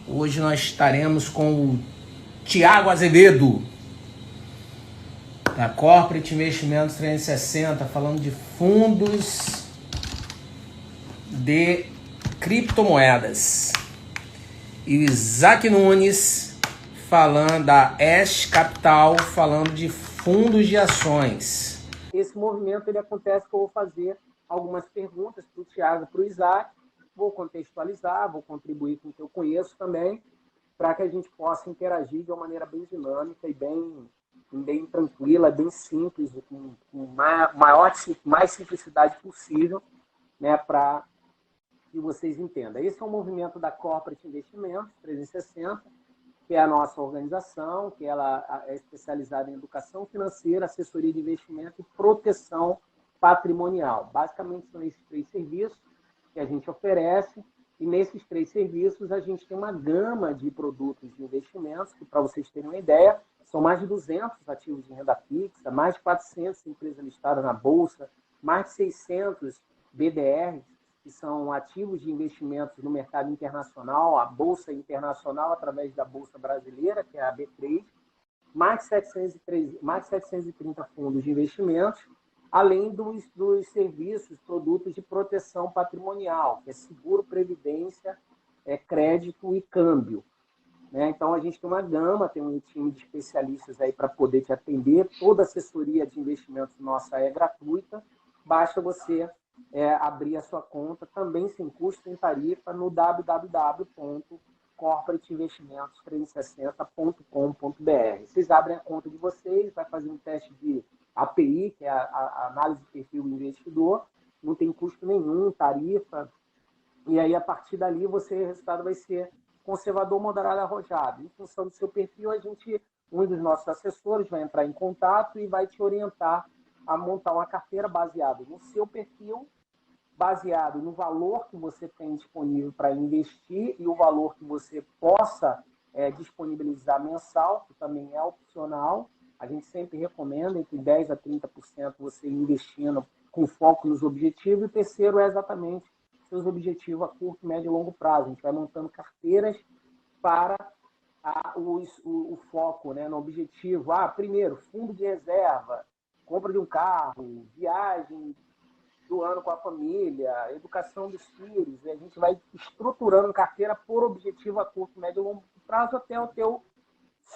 Hoje nós estaremos com o Tiago Azevedo, da Corporate Investimentos 360, falando de fundos de criptomoedas. E o Isaac Nunes, falando da Ash Capital, falando de fundos de ações. Esse movimento ele acontece que eu vou fazer algumas perguntas para o Tiago e para o Isaac, vou contextualizar, vou contribuir com o que eu conheço também, para que a gente possa interagir de uma maneira bem dinâmica e bem tranquila, bem simples, com mais simplicidade possível, né, para que vocês entendam. Esse é um movimento da Corporate Investimentos 360, que é a nossa organização, que ela é especializada em educação financeira, assessoria de investimento e proteção patrimonial. Basicamente, são esses três serviços que a gente oferece, e nesses três serviços a gente tem uma gama de produtos de investimentos, que, para vocês terem uma ideia, são mais de 200 ativos de renda fixa, mais de 400 empresas listadas na Bolsa, mais de 600 BDRs, que são ativos de investimentos no mercado internacional, a Bolsa Internacional através da Bolsa Brasileira, que é a B3, mais de 730 fundos de investimentos, além dos serviços, produtos de proteção patrimonial, que é seguro, previdência, crédito e câmbio. Né? Então, a gente tem uma gama, tem um time de especialistas aí para poder te atender. Toda assessoria de investimentos nossa é gratuita, basta você abrir a sua conta, também sem custo, sem tarifa, no www.corporateinvestimentos360.com.br. Vocês abrem a conta de vocês, vai fazer um teste de API, que é a análise de perfil do investidor, não tem custo nenhum, tarifa, e aí, a partir dali, o resultado vai ser conservador, moderado, arrojado. Em função do seu perfil, um dos nossos assessores vai entrar em contato e vai te orientar a montar uma carteira baseada no seu perfil, baseado no valor que você tem disponível para investir e o valor que você possa disponibilizar mensal, que também é opcional. A gente sempre recomenda entre 10% a 30% você investindo com foco nos objetivos. E o terceiro é exatamente seus objetivos a curto, médio e longo prazo. A gente vai montando carteiras para o foco, né, no objetivo. Primeiro, fundo de reserva, compra de um carro, viagem do ano com a família, educação dos filhos. E a gente vai estruturando carteira por objetivo a curto, médio e longo prazo até o teu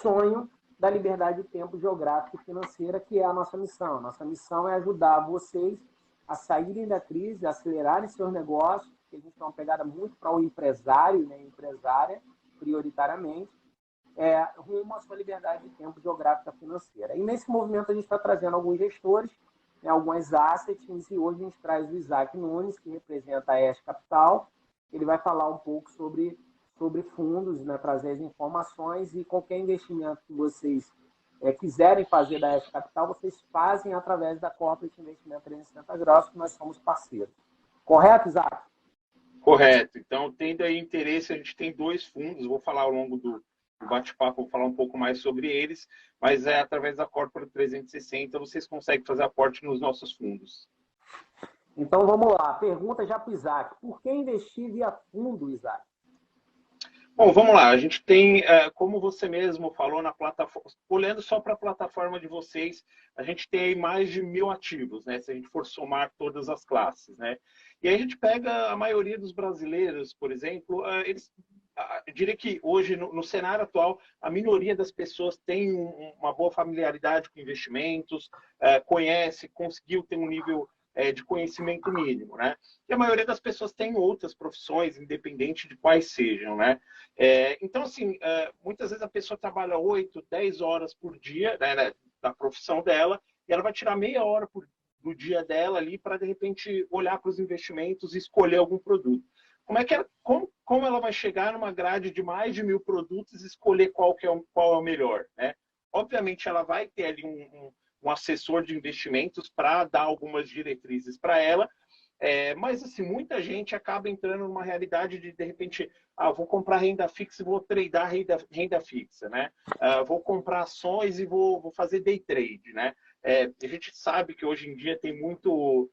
sonho da liberdade de tempo geográfica e financeira, que é a nossa missão. Nossa missão é ajudar vocês a saírem da crise, a acelerarem seus negócios, porque a gente tem uma pegada muito para o empresário, né, empresária, prioritariamente, rumo à sua liberdade de tempo geográfica financeira. E nesse movimento a gente está trazendo alguns gestores, né, algumas assets, e hoje a gente traz o Isaac Nunes, que representa a Ash Capital. Ele vai falar um pouco sobre fundos, né, trazer as informações, e qualquer investimento que vocês quiserem fazer da Ash Capital, vocês fazem através da Corporate Investimento 360 Graus, que nós somos parceiros. Correto, Isaac? Correto. Então, tendo aí interesse, a gente tem dois fundos, vou falar ao longo do bate-papo, vou falar um pouco mais sobre eles, mas através da Corporate 360 vocês conseguem fazer aporte nos nossos fundos. Então, vamos lá. Pergunta já para o Isaac. Por que investir via fundo, Isaac? Bom, vamos lá. A gente tem, como você mesmo falou na plataforma, olhando só para a plataforma de vocês, a gente tem aí mais de 1.000 ativos, né? Se a gente for somar todas as classes, né? E aí a gente pega a maioria dos brasileiros, por exemplo, eu diria que hoje, no cenário atual, a minoria das pessoas tem uma boa familiaridade com investimentos, conhece, conseguiu ter um nível de conhecimento mínimo, né? E a maioria das pessoas tem outras profissões, independente de quais sejam, né? Então, assim, muitas vezes a pessoa trabalha 8, 10 horas por dia, né, da profissão dela, e ela vai tirar meia hora do dia dela ali para, de repente, olhar para os investimentos e escolher algum produto. Como ela vai chegar numa grade de mais de 1.000 produtos e escolher qual é o melhor, né? Obviamente, ela vai ter ali um assessor de investimentos para dar algumas diretrizes para ela, mas assim, muita gente acaba entrando numa realidade de repente, vou comprar renda fixa e vou tradear renda fixa, né? Vou comprar ações e vou fazer day trade, né? A gente sabe que hoje em dia tem muito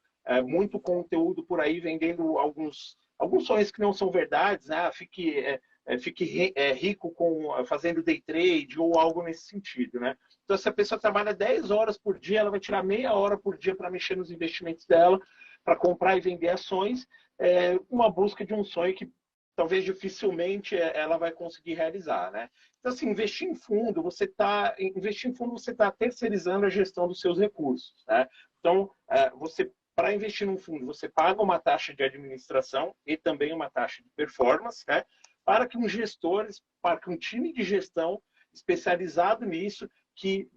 conteúdo por aí vendendo alguns sonhos que não são verdades, né? fique rico fazendo day trade ou algo nesse sentido, né? Então, se a pessoa trabalha 10 horas por dia, ela vai tirar meia hora por dia para mexer nos investimentos dela, para comprar e vender ações, uma busca de um sonho que talvez dificilmente ela vai conseguir realizar, né? Então, assim, investir em fundo, você está terceirizando a gestão dos seus recursos, né? Então, para investir num fundo, você paga uma taxa de administração e também uma taxa de performance, né? Para que para que um time de gestão especializado nisso, que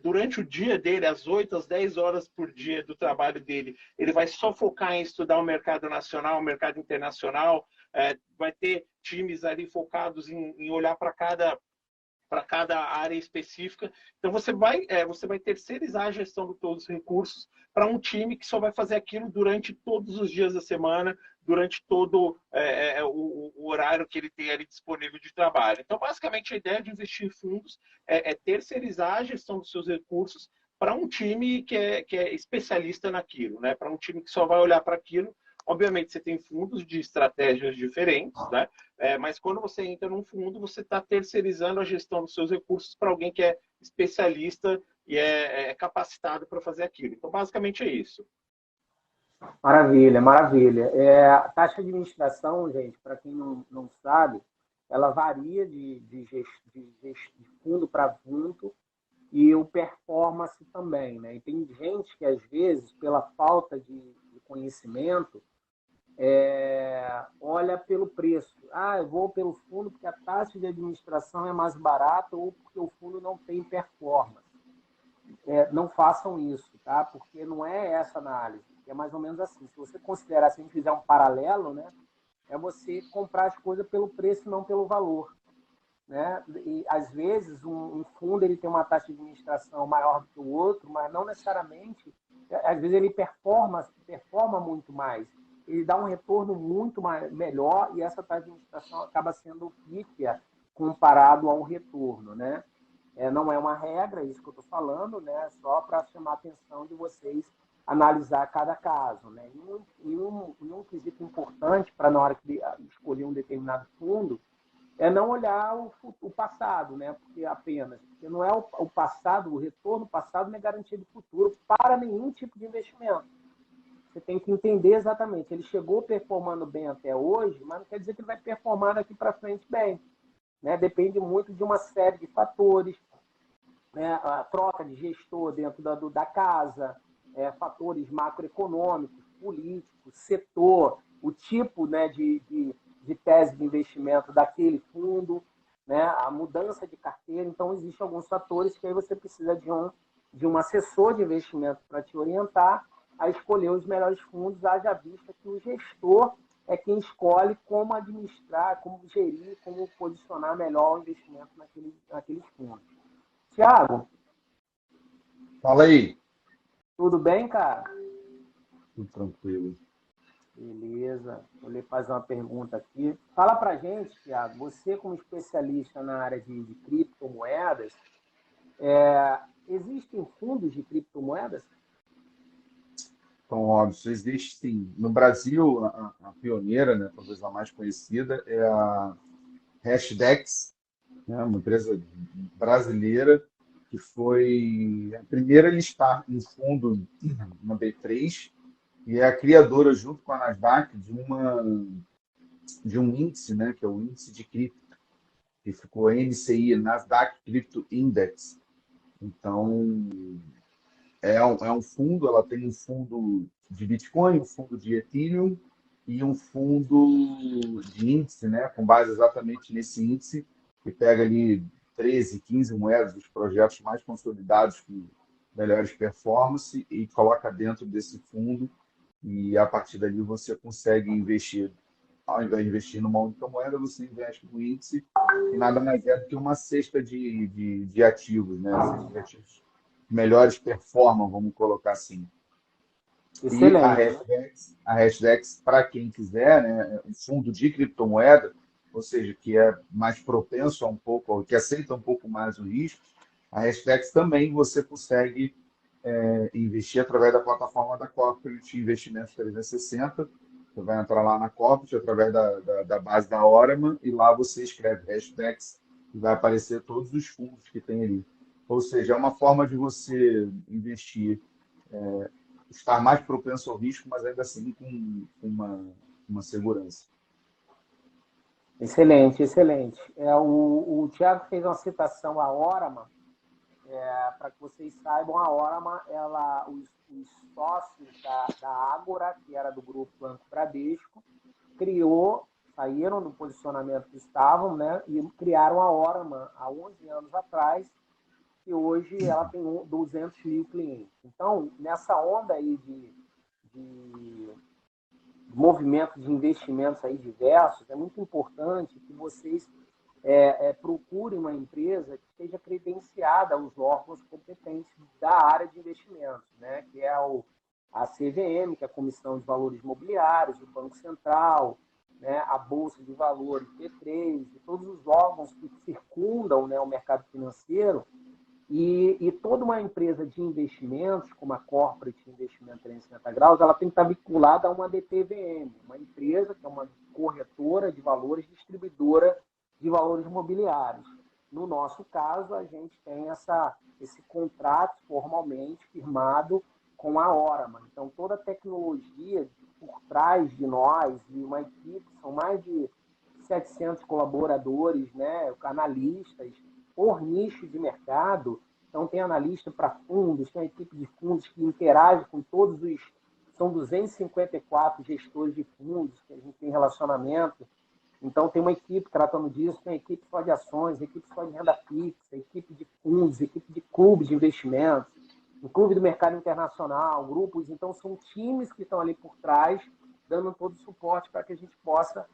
durante o dia dele, às 8, às 10 horas por dia do trabalho dele, ele vai só focar em estudar o mercado nacional, o mercado internacional, vai ter times ali focados em olhar para cada área específica. Então, você vai terceirizar a gestão de todos os recursos para um time que só vai fazer aquilo durante todos os dias da semana, durante todo o horário que ele tem ali disponível de trabalho. Então, basicamente, a ideia de investir em fundos é terceirizar a gestão dos seus recursos para um time que é especialista naquilo, né? Para um time que só vai olhar para aquilo. Obviamente, você tem fundos de estratégias diferentes, né? Mas quando você entra num fundo, você está terceirizando a gestão dos seus recursos para alguém que é especialista e é capacitado para fazer aquilo. Então, basicamente é isso. Maravilha, maravilha. A taxa de administração, gente, para quem não sabe, ela varia de fundo para fundo e o performance também, né? E tem gente que, às vezes, pela falta de conhecimento, olha pelo preço. Eu vou pelo fundo porque a taxa de administração é mais barata ou porque o fundo não tem performance. Não façam isso, tá? Porque não é essa análise. É mais ou menos assim. Se você considerar, se a gente fizer um paralelo, né, é você comprar as coisas pelo preço e não pelo valor, né? E, às vezes, um fundo ele tem uma taxa de administração maior do que o outro, mas não necessariamente. Às vezes, ele performa muito mais. Ele dá um retorno muito melhor e essa taxa de administração acaba sendo pífia comparado ao retorno, né? Não é uma regra, isso que eu estou falando, né? Só para chamar a atenção de vocês analisar cada caso, né? E um quesito importante para na hora de escolher um determinado fundo é não olhar o passado, né? Porque não é o passado, o retorno passado não é garantia de futuro para nenhum tipo de investimento. Você tem que entender exatamente. Ele chegou performando bem até hoje, mas não quer dizer que ele vai performar daqui para frente bem, né? Depende muito de uma série de fatores, né? A troca de gestor dentro da casa, fatores macroeconômicos, políticos, setor, o tipo, né, de tese de investimento daquele fundo, né, a mudança de carteira. Então, existem alguns fatores que aí você precisa de um assessor de investimento para te orientar a escolher os melhores fundos, haja vista que o gestor é quem escolhe como administrar, como gerir, como posicionar melhor o investimento naqueles fundos. Tiago, Fala aí. tudo bem, cara? Tudo tranquilo. Beleza. Vou lhe fazer uma pergunta aqui. Fala pra gente, Tiago, você como especialista na área de criptomoedas, existem fundos de criptomoedas? Então, óbvio, existe sim. No Brasil, a pioneira, né, talvez a mais conhecida, é a Hashdex, né, uma empresa brasileira que foi a primeira a listar um fundo na B3 e é a criadora, junto com a Nasdaq, de um índice, né, que é o índice de cripto, que ficou NCI, Nasdaq Crypto Index. Então, é um fundo, ela tem um fundo de Bitcoin, um fundo de Ethereum e um fundo de índice, né, com base exatamente nesse índice, que pega ali 13, 15 moedas dos projetos mais consolidados com melhores performance e coloca dentro desse fundo e a partir dali você consegue investir. Ao invés de investir numa única moeda, você investe no índice, que nada mais é do que uma cesta de ativos, né? Cesta de ativos que melhores performam, vamos colocar assim. E Excelente. a Hashdex, para quem quiser, né, é um fundo de criptomoeda, ou seja, que é mais propenso a um pouco, que aceita um pouco mais o risco, a Hashdex também você consegue investir através da plataforma da Corporate Investimentos 360, Você vai entrar lá na Corporate através da base da Oraman e lá você escreve hashtags e vai aparecer todos os fundos que tem ali. Ou seja, é uma forma de você investir, estar mais propenso ao risco, mas ainda assim com uma segurança. Excelente, excelente. O Thiago fez uma citação à Oraman. Para que vocês saibam, a Oraman, os sócios da Ágora, que era do grupo Banco Bradesco, saíram do posicionamento que estavam, né, e criaram a Oraman há 11 anos atrás, e hoje ela tem 200 mil clientes. Então, nessa onda aí de movimentos de investimentos aí diversos, é muito importante que vocês procurem uma empresa que esteja credenciada aos órgãos competentes da área de investimentos, né? Que é a CVM, que é a Comissão de Valores Imobiliários, o Banco Central, né? A Bolsa de Valores B3, e todos os órgãos que circundam, né, o mercado financeiro. E toda uma empresa de investimentos, como a Corporate Investimento 360 Graus, ela tem que estar vinculada a uma DPVM, uma empresa que é uma corretora de valores, distribuidora de valores imobiliários. No nosso caso, a gente tem esse contrato formalmente firmado com a Oraman. Então, toda a tecnologia por trás de nós, e uma equipe, são mais de 700 colaboradores, né, analistas, por nicho de mercado. Então, tem analista para fundos, tem a equipe de fundos que interage com todos os... São 254 gestores de fundos que a gente tem relacionamento. Então, tem uma equipe tratando disso, tem equipe só de ações, equipe só de renda fixa, equipe de fundos, equipe de clubes de investimentos, um clube do mercado internacional, grupos. Então, são times que estão ali por trás, dando todo o suporte para que a gente possa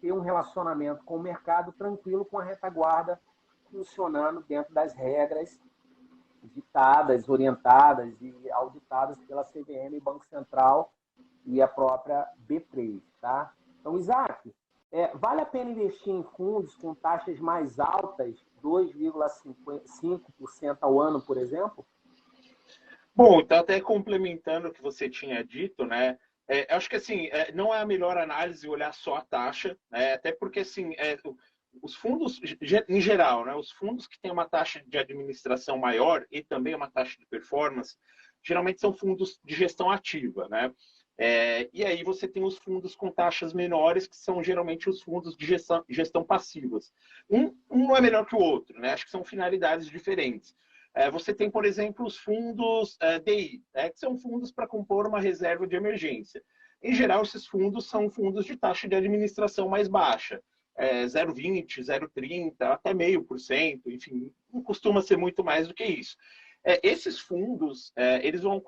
ter um relacionamento com o mercado tranquilo, com a retaguarda funcionando dentro das regras ditadas, orientadas e auditadas pela CVM, Banco Central e a própria B3. Tá? Então, Isaac, vale a pena investir em fundos com taxas mais altas, 2,5% ao ano, por exemplo? Bom, então até complementando o que você tinha dito, né? Acho que assim, não é a melhor análise olhar só a taxa, né? Até porque assim, os fundos em geral, né? Os fundos que têm uma taxa de administração maior e também uma taxa de performance, geralmente são fundos de gestão ativa, né? E aí você tem os fundos com taxas menores, que são geralmente os fundos de gestão passivas. Um não é melhor que o outro, né? Acho que são finalidades diferentes. Você tem, por exemplo, os fundos DI, que são fundos para compor uma reserva de emergência. Em geral, esses fundos são fundos de taxa de administração mais baixa, 0,20, 0,30, até 0,5%, enfim, não costuma ser muito mais do que isso. Esses fundos, eles vão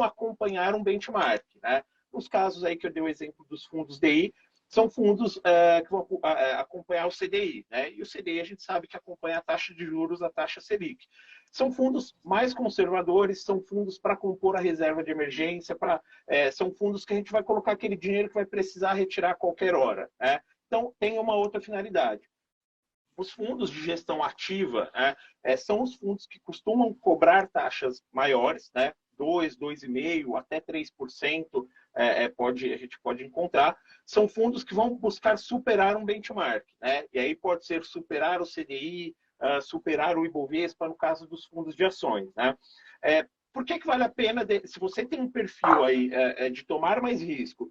acompanhar um benchmark, né? Nos casos aí que eu dei o exemplo dos fundos DI, são fundos que vão acompanhar o CDI, né? E o CDI a gente sabe que acompanha a taxa de juros, a taxa Selic. São fundos mais conservadores, são fundos para compor a reserva de emergência, são fundos que a gente vai colocar aquele dinheiro que vai precisar retirar a qualquer hora, né? Então, tem uma outra finalidade. Os fundos de gestão ativa são os fundos que costumam cobrar taxas maiores, né? 2, 2,5%, até 3%, a gente pode encontrar. São fundos que vão buscar superar um benchmark, né? E aí pode ser superar o CDI, superar o Ibovespa, no caso dos fundos de ações, né? Por que vale a pena, se você tem um perfil aí de tomar mais risco,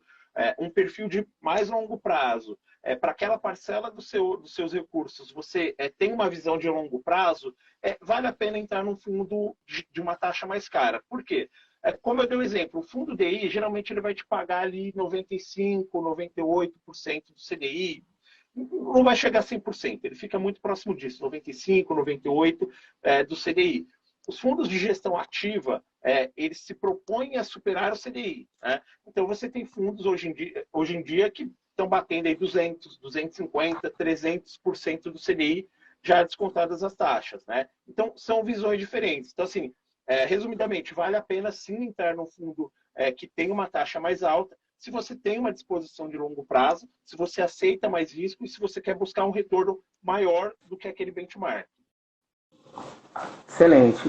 um perfil de mais longo prazo, para aquela parcela dos seus recursos, você tem uma visão de longo prazo, vale a pena entrar num fundo de uma taxa mais cara. Por quê? Como eu dei o exemplo, o fundo DI, geralmente ele vai te pagar ali 95%, 98% do CDI, não vai chegar a 100%, ele fica muito próximo disso, 95%, 98% do CDI. Os fundos de gestão ativa, eles se propõem a superar o CDI, né? Então, você tem fundos hoje em dia que estão batendo aí 200, 250, 300% do CDI, já descontadas as taxas, né? Então, são visões diferentes. Então, assim, resumidamente, vale a pena sim entrar num fundo que tem uma taxa mais alta, se você tem uma disposição de longo prazo, se você aceita mais risco e se você quer buscar um retorno maior do que aquele benchmark. Excelente.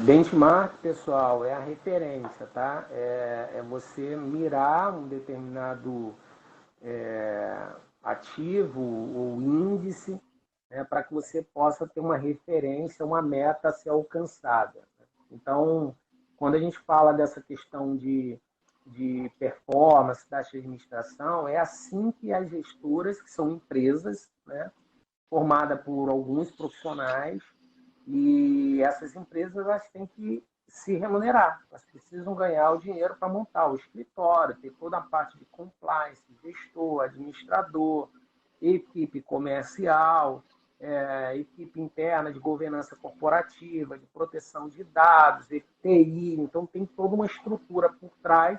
Benchmark, pessoal, é a referência, tá? É você mirar um determinado ativo ou índice, né, para que você possa ter uma referência, uma meta a ser alcançada. Então, quando a gente fala dessa questão de performance, taxa de administração, é assim que as gestoras, que são empresas, né, formadas por alguns profissionais, e essas empresas elas têm que se remunerar, elas precisam ganhar o dinheiro para montar o escritório, ter toda a parte de compliance, gestor, administrador, equipe comercial, equipe interna de governança corporativa, de proteção de dados, TI. Então, tem toda uma estrutura por trás.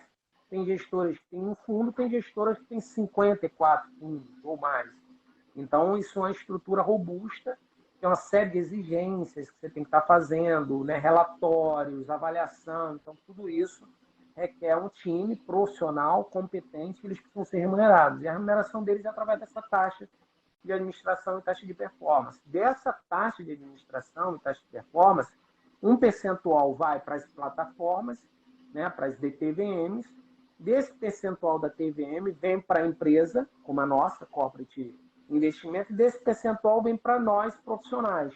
Tem gestoras que têm um fundo, tem gestoras que têm 54 fundos ou mais. Então, isso é uma estrutura robusta, tem uma série de exigências que você tem que estar fazendo, né? Relatórios, avaliação. Então, tudo isso requer um time profissional, competente, e eles precisam ser remunerados. E a remuneração deles é através dessa taxa de administração e taxa de performance. Dessa taxa de administração e taxa de performance, um percentual vai para as plataformas, né, para as DTVMs. Desse percentual da TVM vem para a empresa, como a nossa, Corporate Investimento, e desse percentual vem para nós, profissionais,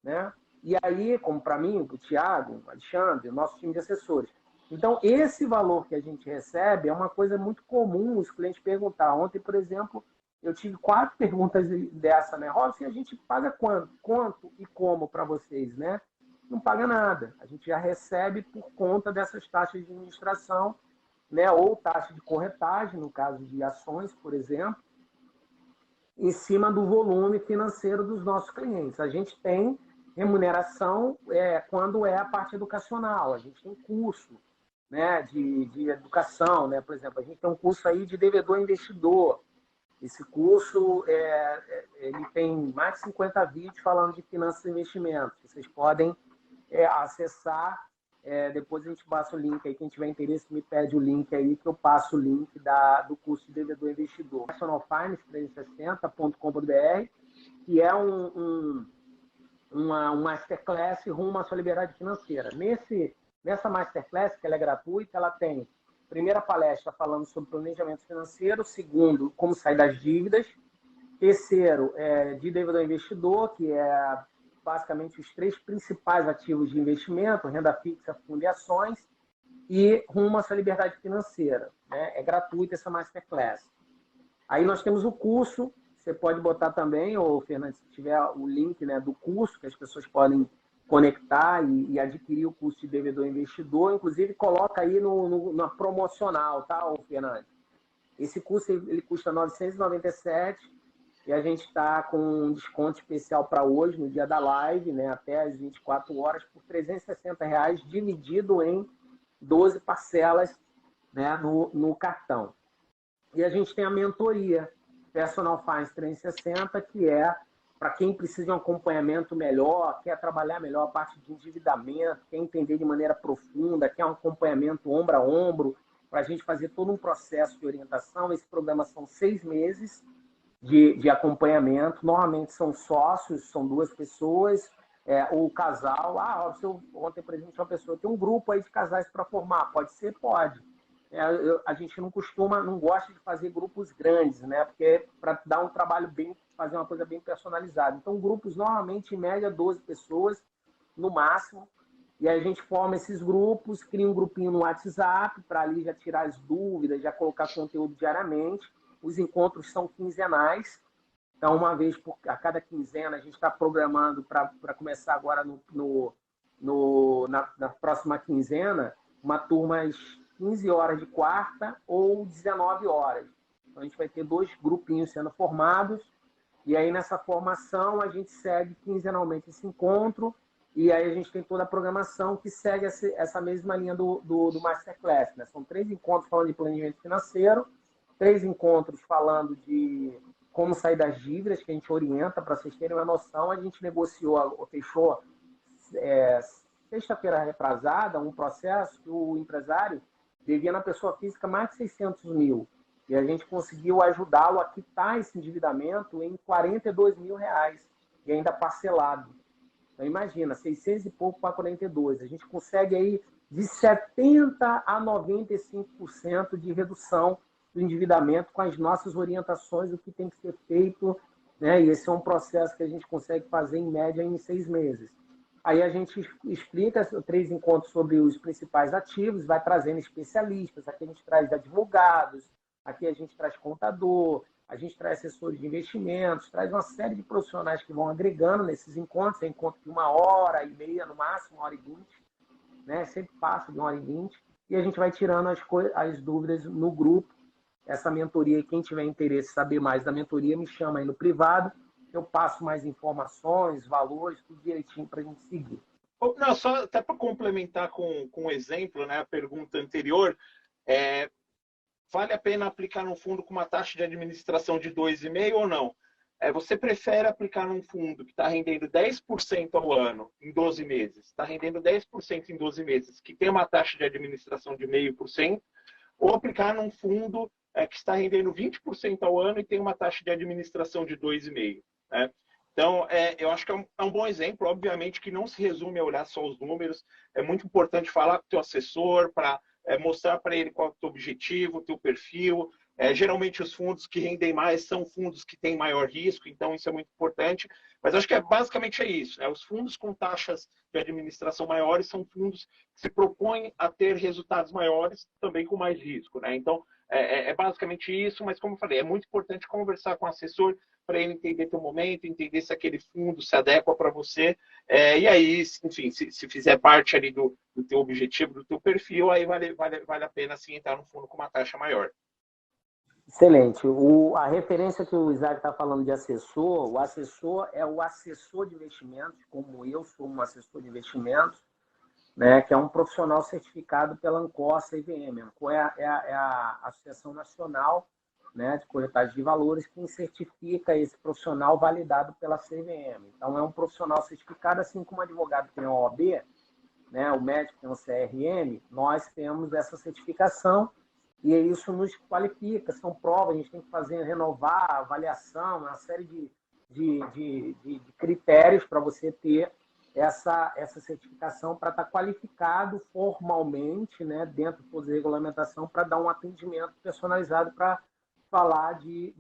né? E aí, como para mim, o Thiago, o Alexandre, o nosso time de assessores. Então, esse valor que a gente recebe é uma coisa muito comum os clientes perguntar. Ontem, por exemplo, eu tive 4 perguntas dessa, né? Robson, a gente paga quanto? Quanto e como para vocês, né? Não paga nada. A gente já recebe por conta dessas taxas de administração, né? Ou taxa de corretagem, no caso de ações, por exemplo, em cima do volume financeiro dos nossos clientes. A gente tem remuneração quando é a parte educacional. A gente tem curso, né, de educação, né? Por exemplo, a gente tem um curso aí de devedor investidor. Esse curso ele tem mais de 50 vídeos falando de finanças e investimentos. Vocês podem acessar. Depois a gente passa o link aí. Quem tiver interesse me pede o link aí, que eu passo o link do curso de devedor investidor. nationalfinance360.com.br, que é uma masterclass rumo à sua liberdade financeira. Nessa masterclass, que ela é gratuita, ela tem primeira palestra falando sobre planejamento financeiro, segundo, como sair das dívidas, terceiro, de devedor investidor, que é basicamente os 3 principais ativos de investimento, renda fixa, fundo e ações, e rumo à sua liberdade financeira, né? É gratuita essa masterclass. Aí nós temos o curso, você pode botar também, ou Fernando, se tiver o link, né, do curso, que as pessoas podem conectar e adquirir o curso de devedor investidor, inclusive coloca aí na promocional, tá, Fernando? Esse curso ele custa R$ 997 e a gente está com um desconto especial para hoje, no dia da live, né, até às 24 horas, por R$ 360 dividido em 12 parcelas, né, no cartão. E a gente tem a mentoria Personal Finance 360, que é para quem precisa de um acompanhamento melhor, quer trabalhar melhor a parte de endividamento, quer entender de maneira profunda, quer um acompanhamento ombro a ombro, para a gente fazer todo um processo de orientação. Esse programa são 6 meses de acompanhamento. Normalmente são sócios, são 2 pessoas, ou casal. Ontem, por exemplo, uma pessoa tem um grupo aí de casais para formar. Pode ser? Pode. A gente não gosta de fazer grupos grandes, né? Porque para dar um trabalho fazer uma coisa bem personalizada. Então, grupos normalmente, em média, 12 pessoas, no máximo. E aí a gente forma esses grupos, cria um grupinho no WhatsApp, para ali já tirar as dúvidas, já colocar conteúdo diariamente. Os encontros são quinzenais. Então, uma vez a cada quinzena, a gente está programando para começar agora na próxima quinzena, uma turma às 15 horas de quarta ou 19 horas. Então, a gente vai ter 2 grupinhos sendo formados, e aí nessa formação a gente segue quinzenalmente esse encontro, e aí a gente tem toda a programação que segue essa mesma linha do Masterclass, né? São 3 encontros falando de planejamento financeiro, 3 encontros falando de como sair das dívidas, que a gente orienta. Para vocês terem uma noção, a gente fechou sexta-feira retrasada um processo que o empresário devia na pessoa física mais de 600 mil. E a gente conseguiu ajudá-lo a quitar esse endividamento em R$ 42 mil, e ainda parcelado. Então, imagina, 600 e pouco para 42. A gente consegue aí de 70% a 95% de redução do endividamento com as nossas orientações, o que tem que ser feito, né? E esse é um processo que a gente consegue fazer, em média, em 6 meses. Aí a gente explica 3 encontros sobre os principais ativos, vai trazendo especialistas, aqui a gente traz advogados, aqui a gente traz contador, a gente traz assessores de investimentos, traz uma série de profissionais que vão agregando nesses encontros, é encontro de 1h30, no máximo, 1h20, né? Sempre passa de 1h20, e a gente vai tirando as dúvidas no grupo. Essa mentoria, quem tiver interesse em saber mais da mentoria, me chama aí no privado, eu passo mais informações, valores, tudo direitinho para a gente seguir. Não, só até para complementar com um exemplo, né, a pergunta anterior, vale a pena aplicar num fundo com uma taxa de administração de 2,5% ou não? Você prefere aplicar num fundo que está rendendo 10% ao ano em 12 meses, está rendendo 10% em 12 meses, que tem uma taxa de administração de 0,5%, ou aplicar num fundo que está rendendo 20% ao ano e tem uma taxa de administração de 2,5%. Né? Então, eu acho que é um bom exemplo. Obviamente que não se resume a olhar só os números. É muito importante falar com o teu assessor para mostrar para ele qual é o teu objetivo, o teu perfil. Geralmente os fundos que rendem mais são fundos que têm maior risco, então isso é muito importante. Mas acho que basicamente é isso. Né? Os fundos com taxas de administração maiores são fundos que se propõem a ter resultados maiores, também com mais risco. Né? Então, basicamente isso, mas como eu falei, é muito importante conversar com o assessor para ele entender teu momento, entender se aquele fundo se adequa para você, e aí, enfim, se fizer parte ali do teu objetivo, do teu perfil, aí vale a pena sim entrar no fundo com uma taxa maior. Excelente. A referência que o Isaac está falando de assessor, o assessor é o assessor de investimentos, como eu sou um assessor de investimentos, né, que é um profissional certificado pela Ancor CVM. A Ancor é a Associação Nacional, né, de Corretagem de Valores, que certifica esse profissional validado pela CVM. Então, é um profissional certificado, assim como o advogado tem a OAB, né, o médico tem o CRM, nós temos essa certificação e isso nos qualifica, são provas, a gente tem que fazer, renovar a avaliação, uma série de critérios para você ter essa certificação para estar qualificado formalmente, né, dentro de toda a regulamentação, para dar um atendimento personalizado para falar de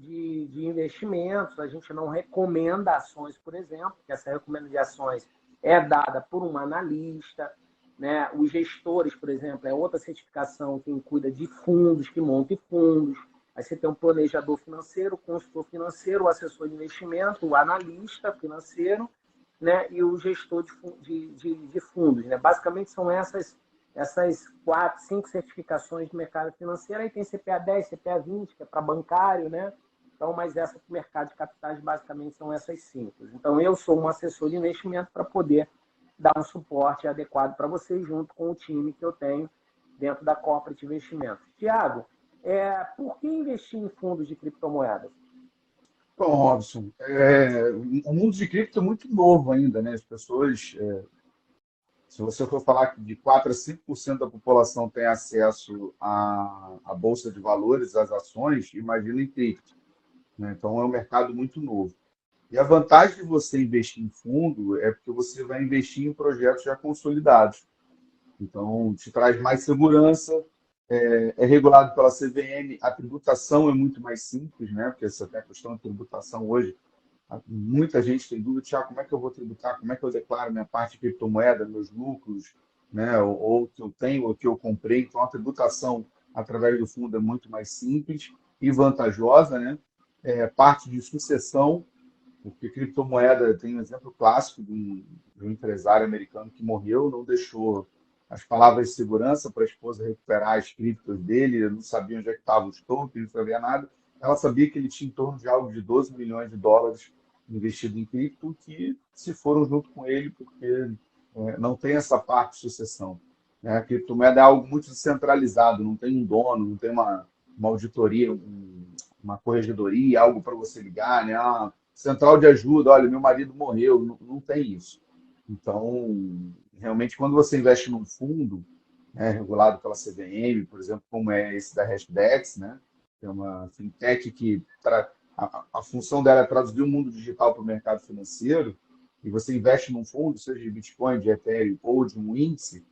investimentos. A gente não recomenda ações, por exemplo, porque essa recomendação de ações é dada por um analista, né? Os gestores, por exemplo, é outra certificação, quem cuida de fundos, que monta fundos. Aí você tem um planejador financeiro, o consultor financeiro, o assessor de investimento, o analista financeiro, né? E o gestor de fundos. Né? Basicamente são essas 4, 5 certificações de mercado financeiro. Aí tem CPA 10, CPA 20, que é para bancário, né? Então, mas essa para o mercado de capitais basicamente são essas 5. Então, eu sou um assessor de investimento para poder dar um suporte adequado para vocês, junto com o time que eu tenho dentro da Corporate Investimentos. Tiago, por que investir em fundos de criptomoedas? Bom, Robson, o mundo de cripto é muito novo ainda, né? As pessoas, se você for falar que de 4 a 5% da população tem acesso à Bolsa de Valores, às ações, imagina em cripto. Né? Então, é um mercado muito novo. E a vantagem de você investir em fundo é porque você vai investir em projetos já consolidados. Então, te traz mais segurança, é regulado pela CVM, a tributação é muito mais simples, né? Porque essa é a questão de tributação hoje. Muita gente tem dúvida, Thiago, como é que eu vou tributar? Como é que eu declaro minha parte de criptomoeda, meus lucros, né? Ou que eu tenho, ou que eu comprei. Então, a tributação através do fundo é muito mais simples e vantajosa, né? Parte de sucessão, porque criptomoeda tem um exemplo clássico de um empresário americano que morreu, não deixou as palavras de segurança para a esposa recuperar as criptos dele, não sabia onde é que estavam os tokens, não sabia nada. Ela sabia que ele tinha em torno de algo de 12 milhões de dólares investido em cripto, que se foram junto com ele, porque não tem essa parte de sucessão. Né? A criptomoeda é algo muito descentralizado, não tem um dono, não tem uma auditoria, uma corregedoria, algo para você ligar, né? Central de ajuda, olha, meu marido morreu, não tem isso. Então, realmente, quando você investe num fundo, né, regulado pela CVM, por exemplo, como é esse da Hashdex, né, que é uma fintech que a função dela é traduzir o mundo digital para o mercado financeiro, e você investe num fundo, seja de Bitcoin, de Ethereum ou de um índice,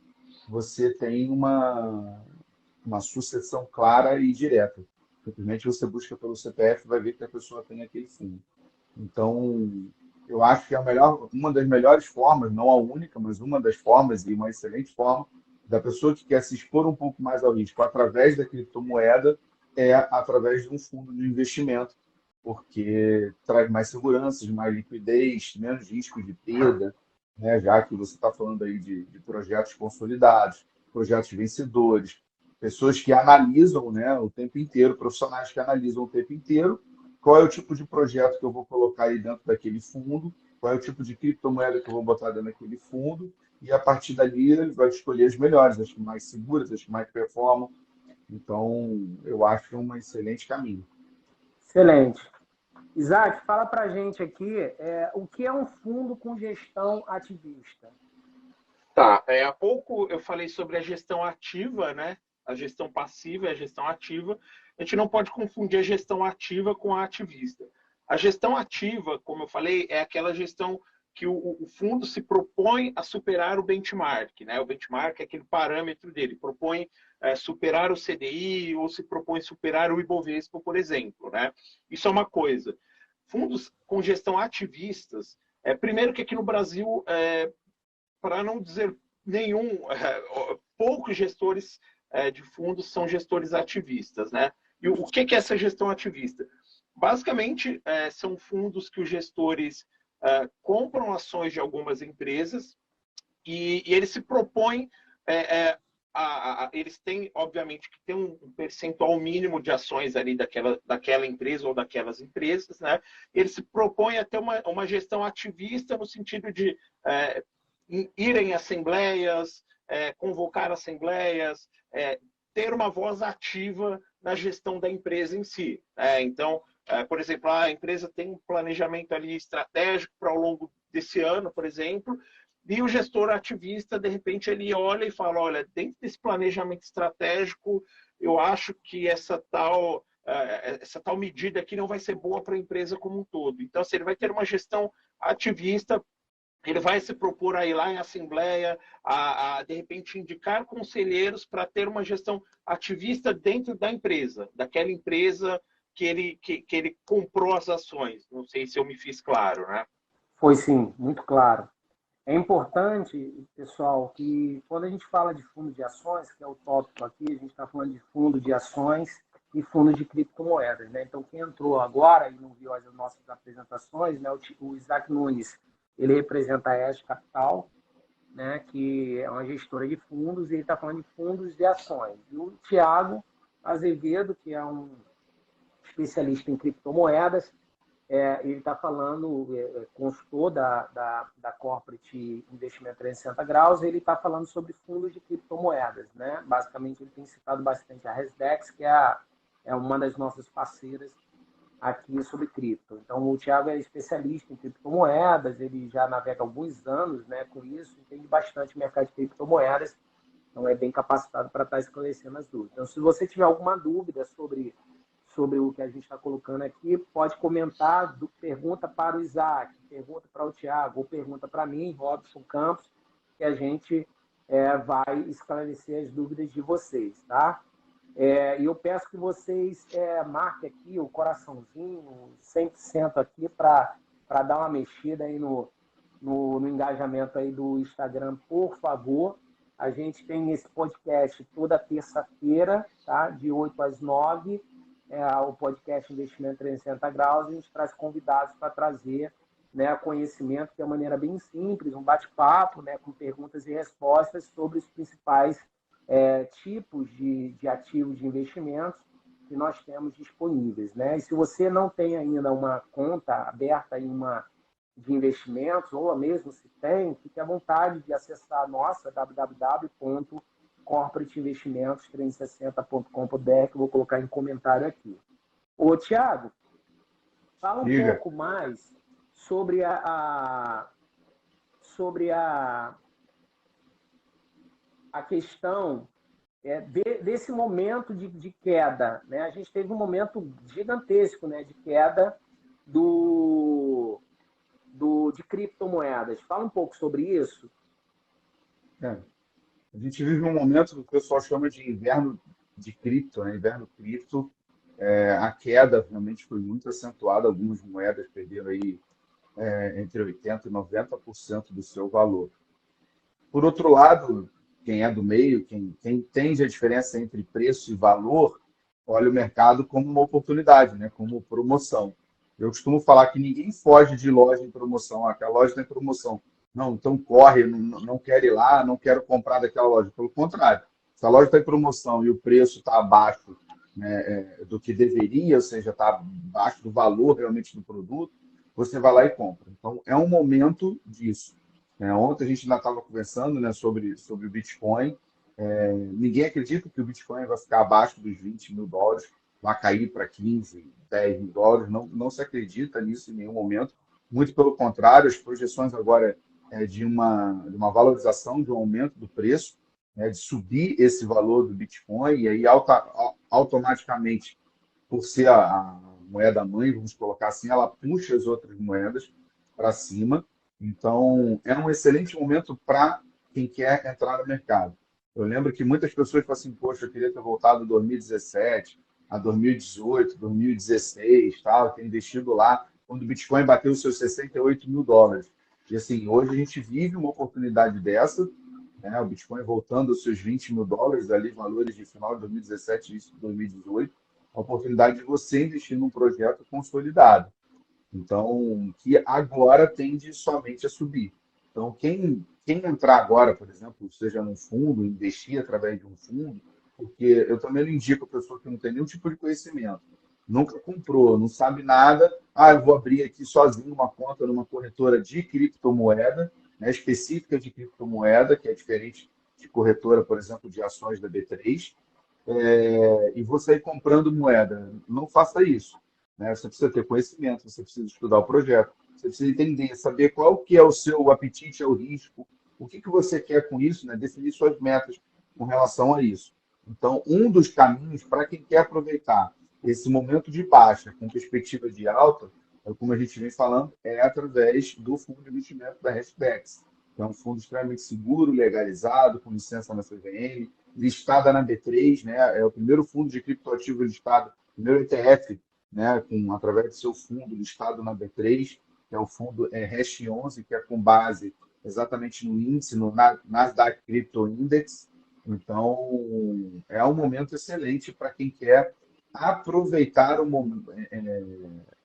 você tem uma sucessão clara e direta. Simplesmente você busca pelo CPF e vai ver que a pessoa tem aquele fundo. Então, eu acho que uma das melhores formas, não a única, mas uma das formas e uma excelente forma da pessoa que quer se expor um pouco mais ao risco através da criptomoeda é através de um fundo de investimento, porque traz mais segurança, mais liquidez, menos risco de perda, né? Já que você está falando aí de projetos consolidados, projetos vencedores, pessoas que analisam, né, o tempo inteiro, profissionais que analisam o tempo inteiro qual é o tipo de projeto que eu vou colocar aí dentro daquele fundo, qual é o tipo de criptomoeda que eu vou botar dentro daquele fundo, e a partir dali ele vai escolher as melhores, as que mais seguras, as que mais performam. Então, eu acho um excelente caminho. Excelente. Isaac, fala para a gente aqui o que é um fundo com gestão ativista. Tá, há pouco eu falei sobre a gestão ativa, né? A gestão passiva e a gestão ativa. A gente não pode confundir a gestão ativa com a ativista. A gestão ativa, como eu falei, é aquela gestão que o fundo se propõe a superar o benchmark, né? O benchmark é aquele parâmetro dele, propõe superar o CDI ou se propõe superar o Ibovespa, por exemplo, né? Isso é uma coisa. Fundos com gestão ativistas, primeiro que aqui no Brasil, para não dizer nenhum, poucos gestores de fundos são gestores ativistas, né? E o que é essa gestão ativista? Basicamente, são fundos que os gestores compram ações de algumas empresas e eles se propõem, eles têm, obviamente, que ter um percentual mínimo de ações ali daquela empresa ou daquelas empresas, né? Eles se propõem a ter uma gestão ativista no sentido de ir em assembleias, convocar assembleias, ter uma voz ativa na gestão da empresa em si. Então, por exemplo, a empresa tem um planejamento ali estratégico para ao longo desse ano, por exemplo, e o gestor ativista, de repente, ele olha e fala, olha, dentro desse planejamento estratégico, eu acho que essa tal medida aqui não vai ser boa para a empresa como um todo. Então, assim, ele vai ter uma gestão ativista, ele vai se propor a ir lá em assembleia, de repente, indicar conselheiros para ter uma gestão ativista dentro da empresa, daquela empresa que ele comprou as ações. Não sei se eu me fiz claro, né? Foi sim, muito claro. É importante, pessoal, que quando a gente fala de fundo de ações, que é o tópico aqui, a gente está falando de fundo de ações e fundo de criptomoedas, né? Então, quem entrou agora e não viu as nossas apresentações, né? O Isaac Nunes, ele representa a Ash Capital, né? Que é uma gestora de fundos, e ele está falando de fundos de ações. E o Thiago Azevedo, que é um especialista em criptomoedas, ele está falando, consultor da Corporate Investimento 360 Graus, ele está falando sobre fundos de criptomoedas, né? Basicamente, ele tem citado bastante a Resdex, que é uma das nossas parceiras aqui sobre cripto. Então, o Thiago é especialista em criptomoedas, ele já navega há alguns anos, né, com isso, entende bastante o mercado de criptomoedas, então é bem capacitado para estar esclarecendo as dúvidas. Então, se você tiver alguma dúvida sobre o que a gente está colocando aqui, pode comentar, pergunta para o Isaac, pergunta para o Thiago, ou pergunta para mim, Robson Campos, que a gente vai esclarecer as dúvidas de vocês, tá? E eu peço que vocês marquem aqui o coraçãozinho, 100% aqui, para dar uma mexida aí no engajamento aí do Instagram, por favor. A gente tem esse podcast toda terça-feira, tá? De 8 às 9, o podcast Investimento 360 Graus, a gente traz convidados para trazer, né, conhecimento de uma maneira bem simples, um bate-papo, né, com perguntas e respostas sobre os principais tipos de ativos de investimentos que nós temos disponíveis, né? E se você não tem ainda uma conta aberta em uma de investimentos, ou mesmo se tem, fique à vontade de acessar a nossa www.corporateinvestimentos360.com.br, que eu vou colocar em comentário aqui. Ô, Thiago, fala um pouco mais sobre a questão desse momento de queda, né? A gente teve um momento gigantesco, né, de queda de de criptomoedas. Fala um pouco sobre isso. É. A gente vive um momento que o pessoal chama de inverno de cripto, né? Inverno cripto. A queda realmente foi muito acentuada. Algumas moedas perderam aí entre 80% e 90% do seu valor. Por outro lado, quem é do meio, quem entende a diferença entre preço e valor, olha o mercado como uma oportunidade, né? Como promoção. Eu costumo falar que ninguém foge de loja em promoção. Ah, aquela loja está em promoção. Não, então corre, não quero ir lá, não quero comprar daquela loja. Pelo contrário, se a loja está em promoção e o preço está abaixo, né, do que deveria, ou seja, está abaixo do valor realmente do produto, você vai lá e compra. Então, é um momento disso. Ontem a gente ainda estava conversando, né, sobre o Bitcoin. Ninguém acredita que o Bitcoin vai ficar abaixo dos US$ 20.000, vai cair para 15, US$ 10.000. Não se acredita nisso em nenhum momento. Muito pelo contrário, as projeções agora de uma valorização, de um aumento do preço, de subir esse valor do Bitcoin, e aí automaticamente, por ser a moeda mãe, vamos colocar assim, ela puxa as outras moedas para cima. Então, é um excelente momento para quem quer entrar no mercado. Eu lembro que muitas pessoas falam assim, poxa, eu queria ter voltado em 2017, a 2018, 2016, tal, ter investido lá, quando o Bitcoin bateu os seus US$ 68.000. E assim, hoje a gente vive uma oportunidade dessa, né? O Bitcoin voltando aos seus US$ 20.000, ali, valores de final de 2017 e início de 2018, a oportunidade de você investir num projeto consolidado. Então, que agora tende somente a subir. Então, quem entrar agora, por exemplo, seja num fundo, investir através de um fundo, porque eu também não indico a pessoa que não tem nenhum tipo de conhecimento, nunca comprou, não sabe nada, eu vou abrir aqui sozinho uma conta numa corretora de criptomoeda, né, específica de criptomoeda, que é diferente de corretora, por exemplo, de ações da B3, e vou sair comprando moeda. Não faça isso, né? Você precisa ter conhecimento, você precisa estudar o projeto, você precisa entender, saber qual que é o seu apetite ao risco, o que você quer com isso, né? Definir suas metas com relação a isso. Então, um dos caminhos para quem quer aproveitar esse momento de baixa com perspectiva de alta, como a gente vem falando, é através do fundo de investimento da Hashdex. É um fundo extremamente seguro, legalizado, com licença na CVM, listada na B3, né? É o primeiro fundo de criptoativo listado, primeiro ETF, né? Através do seu fundo listado na B3, que é o fundo Hash 11, que é com base exatamente no índice, no Nasdaq Crypto Index. Então, é um momento excelente para quem quer aproveitar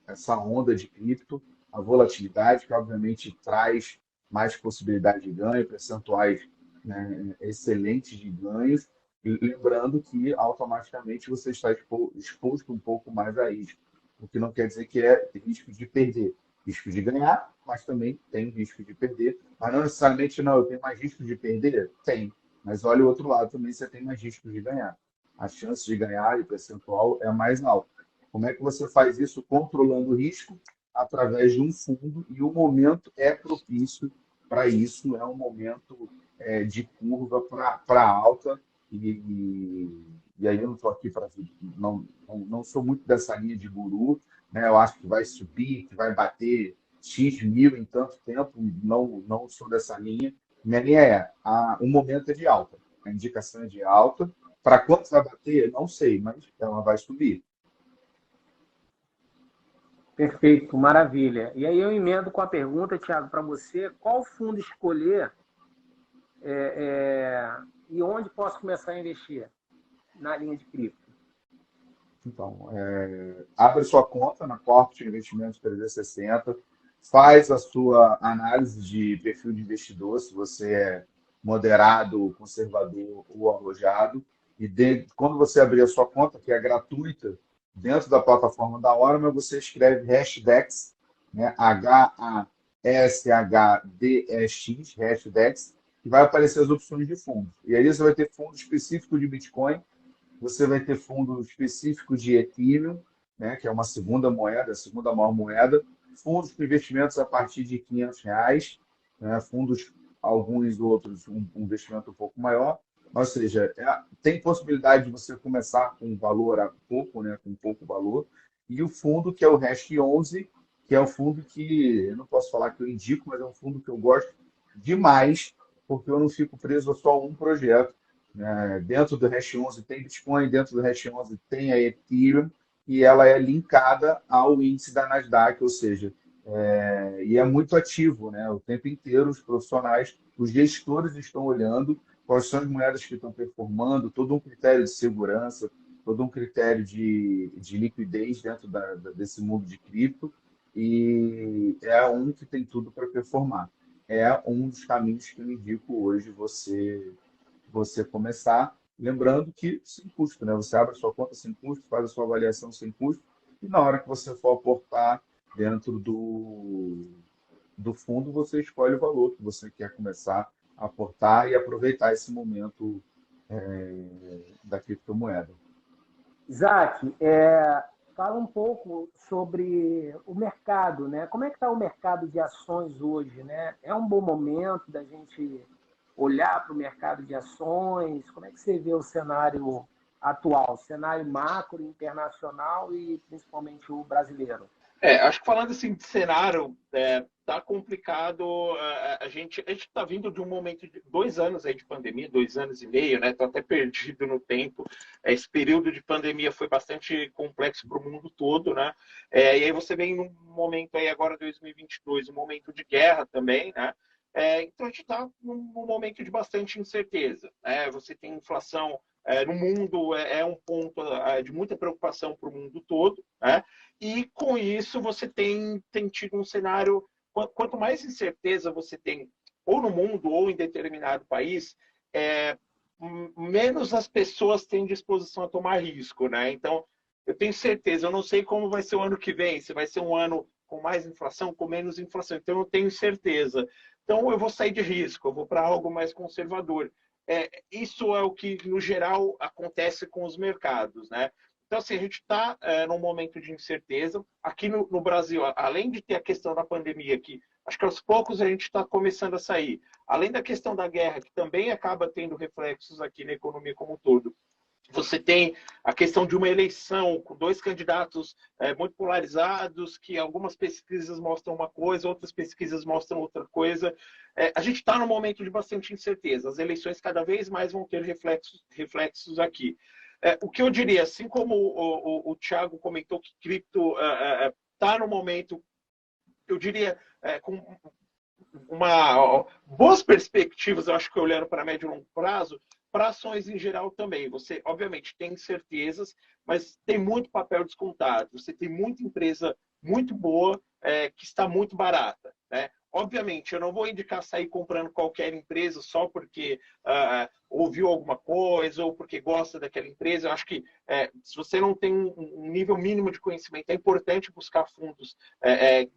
essa onda de cripto, a volatilidade, que obviamente traz mais possibilidade de ganho, percentuais, né, excelentes de ganhos, e lembrando que automaticamente você está exposto um pouco mais a risco, o que não quer dizer que é risco de perder, risco de ganhar, mas também tem risco de perder, mas não necessariamente não, eu tenho mais risco de perder? Tem, mas olha o outro lado também, você tem mais risco de ganhar. A chance de ganhar e percentual é mais alta. Como é que você faz isso controlando o risco? Através de um fundo, e o momento é propício para isso, é um momento de curva para alta, e aí eu não estou aqui para... Não sou muito dessa linha de guru, né? Eu acho que vai subir, que vai bater X mil em tanto tempo, não sou dessa linha. Minha linha o momento é de alta, a indicação é de alta. Para quanto vai bater, não sei, mas ela vai subir. Perfeito, maravilha. E aí eu emendo com a pergunta, Thiago, para você, qual fundo escolher e onde posso começar a investir na linha de cripto? Então, abre sua conta na Corporate Investimentos 360, faz a sua análise de perfil de investidor, se você é moderado, conservador ou arrojado, e quando você abrir a sua conta, que é gratuita, dentro da plataforma da Orma, você escreve Hashdex, né? HASHDEX, Hashdex, e vai aparecer as opções de fundos. E aí você vai ter fundo específico de Bitcoin, você vai ter fundo específico de Ethereum, né, que é uma segunda moeda, a segunda maior moeda, fundos com investimentos a partir de R$ 500, né, fundos, alguns outros, um investimento um pouco maior, ou seja, tem possibilidade de você começar com um valor a pouco, né, com pouco valor, e o fundo, que é o Hash 11, que é um fundo que eu não posso falar que eu indico, mas é um fundo que eu gosto demais, porque eu não fico preso a só um projeto, né? Dentro do Hash 11 tem Bitcoin, dentro do Hash 11 tem a Ethereum, e ela é linkada ao índice da Nasdaq, ou seja, e é muito ativo, né? O tempo inteiro os profissionais, os gestores estão olhando quais são as moedas que estão performando, todo um critério de segurança, todo um critério de liquidez dentro desse mundo de cripto, e é um que tem tudo para performar. É um dos caminhos que eu indico hoje você começar, lembrando que sem custo, né? Você abre a sua conta sem custo, faz a sua avaliação sem custo, e na hora que você for aportar dentro do fundo, você escolhe o valor que você quer começar a aportar e aproveitar esse momento da criptomoeda. Isaac, fala um pouco sobre o mercado, né? Como é que está o mercado de ações hoje, né? É um bom momento da gente olhar para o mercado de ações? Como é que você vê o cenário atual, cenário macro, internacional e principalmente o brasileiro? Acho que falando assim de cenário, tá complicado. A gente está vindo de um momento de 2 anos aí de pandemia, 2 anos e meio, né? Tô até perdido no tempo. Esse período de pandemia foi bastante complexo para o mundo todo, né? E aí você vem num momento aí agora 2022, um momento de guerra também, né? Então a gente está num momento de bastante incerteza, né? Você tem inflação no mundo, um ponto de muita preocupação para o mundo todo, né? E com isso você tem tido um cenário, quanto mais incerteza você tem, ou no mundo, ou em determinado país, menos as pessoas têm disposição a tomar risco, né? Então, eu tenho certeza, eu não sei como vai ser o ano que vem, se vai ser um ano com mais inflação, com menos inflação, então eu tenho certeza. Então, eu vou sair de risco, eu vou para algo mais conservador. Isso é o que, no geral, acontece com os mercados, né? Então, assim, a gente está num momento de incerteza. Aqui no Brasil, além de ter a questão da pandemia, que acho que aos poucos a gente está começando a sair, além da questão da guerra, que também acaba tendo reflexos aqui na economia como um todo, você tem a questão de uma eleição com dois candidatos muito polarizados, que algumas pesquisas mostram uma coisa, outras pesquisas mostram outra coisa. A gente está num momento de bastante incerteza. As eleições cada vez mais vão ter reflexos aqui. O que eu diria, assim como o Thiago comentou que cripto está no momento, eu diria, com boas perspectivas, eu acho que olhando para médio e longo prazo, para ações em geral também. Você, obviamente, tem incertezas, mas tem muito papel descontado. Você tem muita empresa muito boa que está muito barata, né? Obviamente, eu não vou indicar sair comprando qualquer empresa só porque ouviu alguma coisa ou porque gosta daquela empresa. Eu acho que se você não tem um nível mínimo de conhecimento, é importante buscar fundos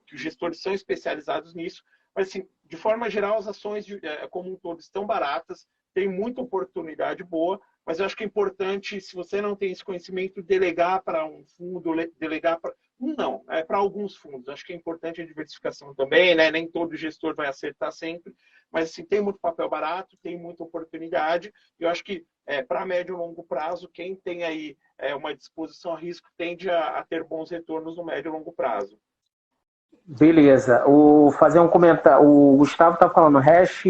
que os gestores são especializados nisso. Mas, assim, de forma geral, as ações como um todo estão baratas, tem muita oportunidade boa, mas eu acho que é importante, se você não tem esse conhecimento, delegar para um fundo, delegar para... Não, para alguns fundos. Acho que é importante a diversificação também, né? Nem todo gestor vai acertar sempre, mas assim, tem muito papel barato, tem muita oportunidade, e eu acho que para médio e longo prazo, quem tem aí uma disposição a risco tende a ter bons retornos no médio e longo prazo. Beleza. Fazer um comentário. O Gustavo está falando, Hash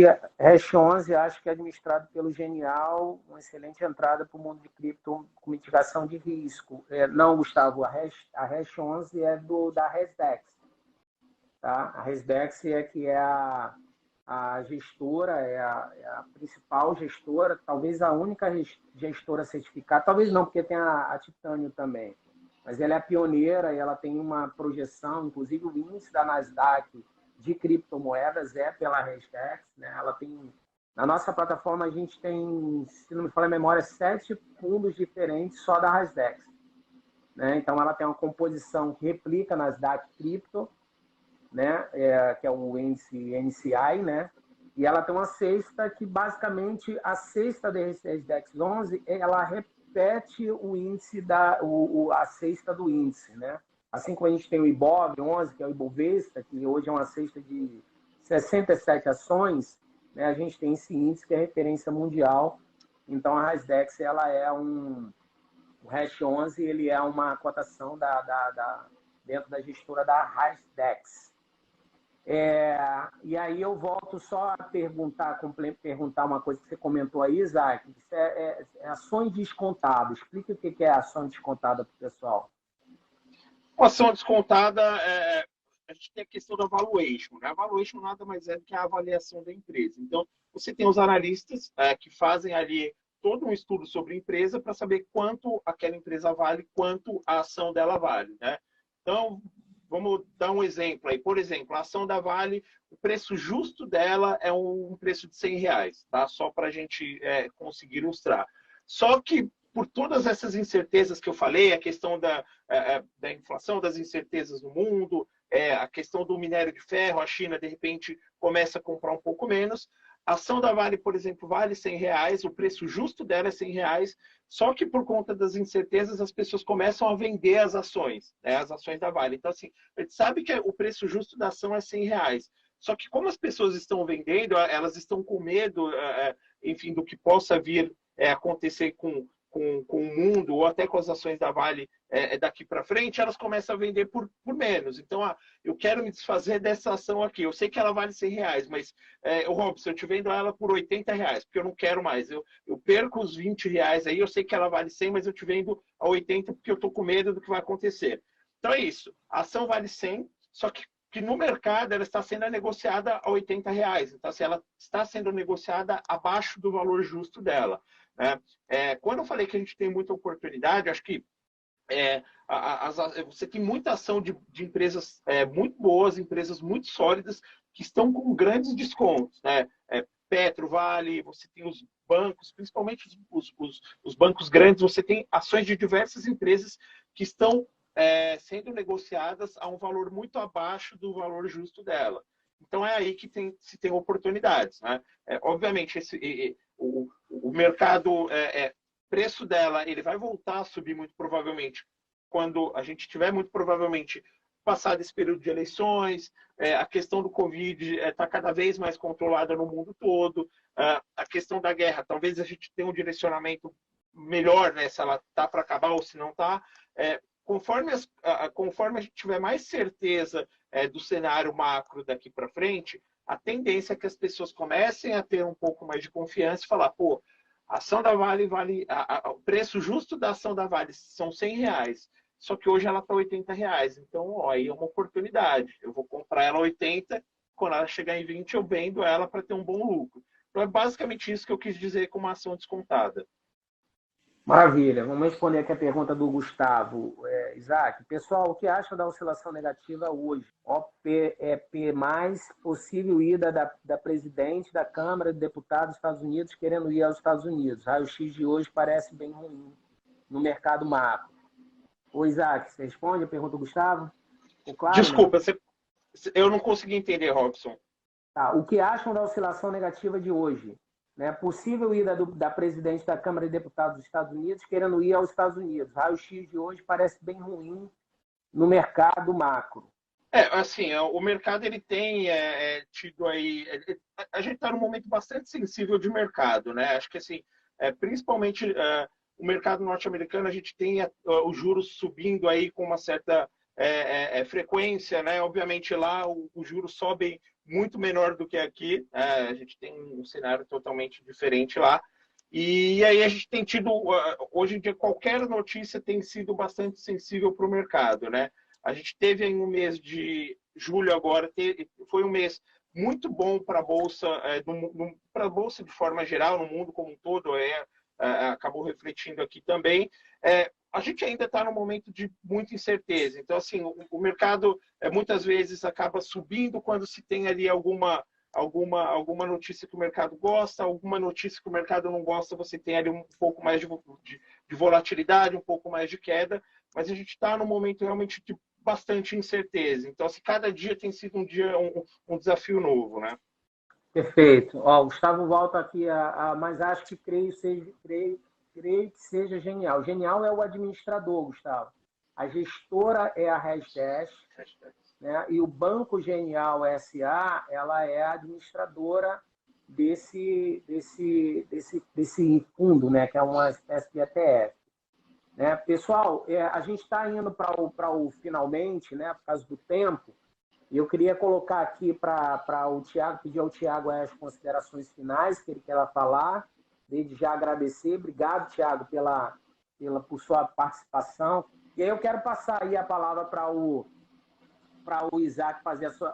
11, acho que é administrado pelo Genial, uma excelente entrada para o mundo de cripto com mitigação de risco. Não, Gustavo, a Hash 11 é da Hasdex. Tá? A Hasdex é a gestora, é a principal gestora, talvez a única gestora certificada, talvez não, porque tem a Titânio também. Mas ela é a pioneira e ela tem uma projeção, inclusive o índice da Nasdaq de criptomoedas é pela Hasdex, né? Ela tem, na nossa plataforma a gente tem, se não me falha a memória, 7 fundos diferentes só da Hasdex, né? Então ela tem uma composição que replica Nasdaq Cripto, né? Que é o índice NCI, né? E ela tem uma cesta que basicamente a cesta da Hasdex 11 ela repete o índice a cesta do índice, né? Assim como a gente tem o IBOV 11, que é o Ibovespa, que hoje é uma cesta de 67 ações, né? A gente tem esse índice que é referência mundial. Então a Hasdex ela é o Hash 11 ele é uma cotação da dentro da gestora da Hashdex. E aí eu volto só a perguntar uma coisa que você comentou aí, Isaac. Isso é ações descontadas. Explica o que é ação descontada para o pessoal. Com ação descontada, a gente tem a questão da valuation, né? A valuation nada mais é do que a avaliação da empresa. Então, você tem os analistas que fazem ali todo um estudo sobre a empresa para saber quanto aquela empresa vale, quanto a ação dela vale, né? Então, vamos dar um exemplo aí. Por exemplo, a ação da Vale, o preço justo dela é um preço de R$ 100, tá? Só para a gente conseguir ilustrar. Só que, por todas essas incertezas que eu falei, a questão da inflação, das incertezas no mundo, a questão do minério de ferro, a China, de repente, começa a comprar um pouco menos. A ação da Vale, por exemplo, vale R$ 100, o preço justo dela é R$ 100, só que por conta das incertezas as pessoas começam a vender as ações, né, as ações da Vale. Então, assim, a gente sabe que o preço justo da ação é R$ 100, só que como as pessoas estão vendendo, elas estão com medo, enfim, do que possa vir acontecer com o mundo ou até com as ações da Vale daqui para frente, elas começam a vender por menos. Então, eu quero me desfazer dessa ação aqui. Eu sei que ela vale R$ 100, mas, Robson, eu te vendo ela por R$ 80, porque eu não quero mais. Eu perco os R$ 20 aí, eu sei que ela vale 100, mas eu te vendo a 80 porque eu estou com medo do que vai acontecer. Então, é isso. A ação vale 100, só que no mercado ela está sendo negociada a R$ 80. Então, assim, ela está sendo negociada abaixo do valor justo dela. Quando eu falei que a gente tem muita oportunidade, acho que você tem muita ação de empresas muito boas, empresas muito sólidas, que estão com grandes descontos, né? Petro, Vale, você tem os bancos, principalmente os bancos grandes, você tem ações de diversas empresas que estão sendo negociadas a um valor muito abaixo do valor justo dela. Então, é aí que se tem oportunidades, né? Obviamente, o mercado, preço dela, ele vai voltar a subir muito provavelmente quando a gente tiver, muito provavelmente, passado esse período de eleições, a questão do Covid está cada vez mais controlada no mundo todo, a questão da guerra, talvez a gente tenha um direcionamento melhor, né, se ela está para acabar ou se não está. Conforme a gente tiver mais certeza do cenário macro daqui para frente, a tendência é que as pessoas comecem a ter um pouco mais de confiança e falar, pô, a ação da Vale o preço justo da ação da Vale são R$ 100, só que hoje ela está R$ 80. Então, aí é uma oportunidade. Eu vou comprar ela a 80, quando ela chegar em 20, eu vendo ela para ter um bom lucro. Então, é basicamente isso que eu quis dizer com uma ação descontada. Maravilha. Vamos responder aqui a pergunta do Gustavo. Isaac, pessoal, o que acha da oscilação negativa hoje? OPEP+, possível ida da presidente da Câmara de Deputados dos Estados Unidos querendo ir aos Estados Unidos. Raio-X de hoje parece bem ruim no mercado macro. Ô, Isaac, você responde a pergunta do Gustavo? Claro, desculpa, eu não consegui entender, Robson. Tá. O que acham da oscilação negativa de hoje? Né? Possível ida da presidente da Câmara de Deputados dos Estados Unidos querendo ir aos Estados Unidos. Raio-X de hoje parece bem ruim no mercado macro. Assim, o mercado ele tem tido aí... A gente está num momento bastante sensível de mercado, né? Acho que, assim, principalmente o mercado norte-americano, a gente tem os juros subindo aí com uma certa frequência, né? Obviamente lá os juros sobem muito menor do que aqui, a gente tem um cenário totalmente diferente lá. E aí a gente tem tido, hoje em dia, qualquer notícia tem sido bastante sensível para o mercado, né? A gente teve em um mês de julho agora, foi um mês muito bom para a Bolsa de forma geral, no mundo como um todo, acabou refletindo aqui também. A gente ainda está num momento de muita incerteza. Então, assim, o mercado muitas vezes acaba subindo quando se tem ali alguma notícia que o mercado gosta, alguma notícia que o mercado não gosta, você tem ali um pouco mais de volatilidade, um pouco mais de queda, mas a gente está num momento realmente de bastante incerteza. Então, assim, cada dia tem sido um desafio novo, né? Perfeito. O Gustavo volta aqui, mas acho que creio que seja genial. Genial é o administrador, Gustavo. A gestora é a Hashdex, né? E o Banco Genial SA, ela é a administradora desse fundo, né? Que é uma espécie de ETF. né? Pessoal, a gente está indo para o finalmente, né, por causa do tempo, e eu queria colocar aqui para o Thiago, pedir ao Thiago as considerações finais que ele quer falar, desde já agradecer. Obrigado, Thiago, por sua participação. E aí eu quero passar aí a palavra para o Isaac